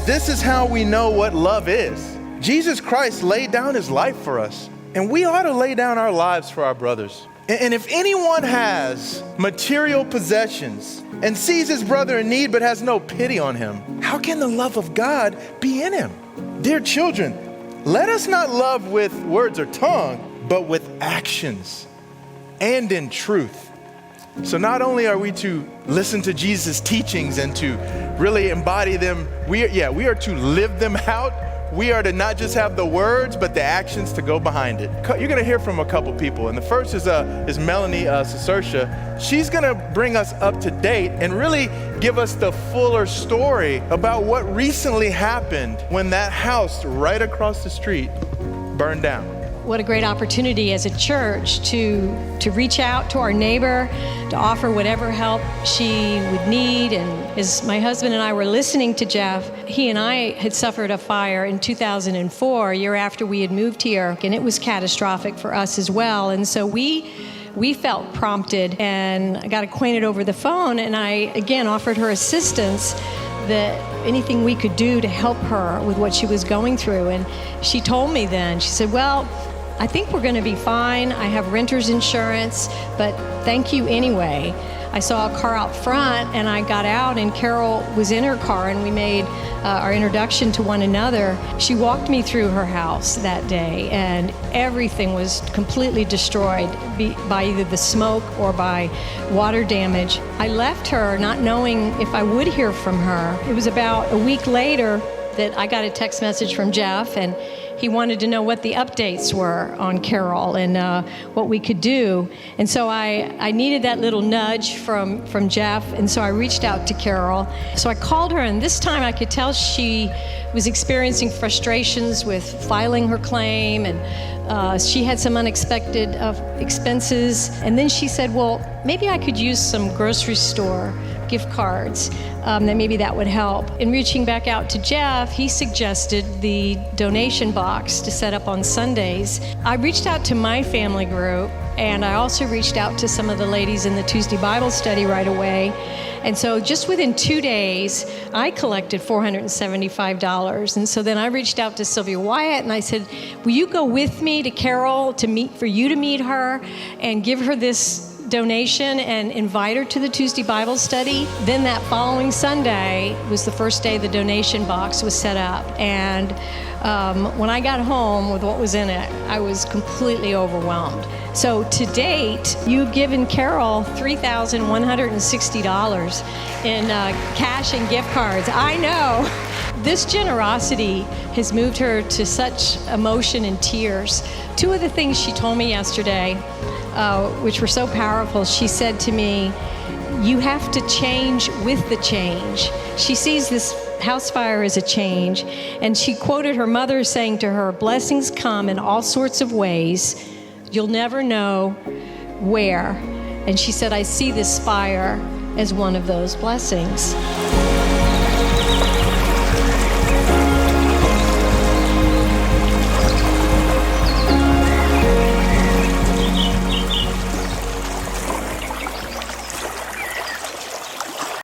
this is how we know what love is. Jesus Christ laid down his life for us, and we ought to lay down our lives for our brothers. And if anyone has material possessions and sees his brother in need but has no pity on him, how can the love of God be in him? Dear children, let us not love with words or tongue, but with actions and in truth. So not only are we to listen to Jesus' teachings and to really embody them, we are to live them out. We are to not just have the words, but the actions to go behind it. You're gonna hear from a couple people, and the first is Melanie Cicerchia. She's gonna bring us up to date and really give us the fuller story about what recently happened when that house right across the street burned down. What a great opportunity as a church to reach out to our neighbor, to offer whatever help she would need. And as my husband and I were listening to Jeff, he and I had suffered a fire in 2004, a year after we had moved here, and it was catastrophic for us as well. And so we felt prompted, and I got acquainted over the phone, and I again offered her assistance, that anything we could do to help her with what she was going through. And she told me then, she said, well, I think we're gonna be fine. I have renter's insurance, but thank you anyway. I saw a car out front, and I got out, and Carol was in her car, and we made our introduction to one another. She walked me through her house that day, and everything was completely destroyed by either the smoke or by water damage. I left her not knowing if I would hear from her. It was about a week later that I got a text message from Jeff, and he wanted to know what the updates were on Carol and what we could do. And so I needed that little nudge from Jeff, and so I reached out to Carol. So I called her, and this time I could tell she was experiencing frustrations with filing her claim, and she had some unexpected expenses. And then she said, well, maybe I could use some grocery store gift cards, that maybe that would help. In reaching back out to Jeff, he suggested the donation box to set up on Sundays. I reached out to my family group, and I also reached out to some of the ladies in the Tuesday Bible study right away. And so just within 2 days, I collected $475. And so then I reached out to Sylvia Wyatt, and I said, will you go with me to Carol for you to meet her and give her this donation and invite her to the Tuesday Bible study? Then that following Sunday was the first day the donation box was set up. And when I got home with what was in it, I was completely overwhelmed. So to date, you've given Carol $3,160 in cash and gift cards. I know. This generosity has moved her to such emotion and tears. Two of the things she told me yesterday, which were so powerful, she said to me, you have to change with the change. She sees this house fire as a change, and she quoted her mother saying to her, blessings come in all sorts of ways. You'll never know where. And she said, I see this fire as one of those blessings.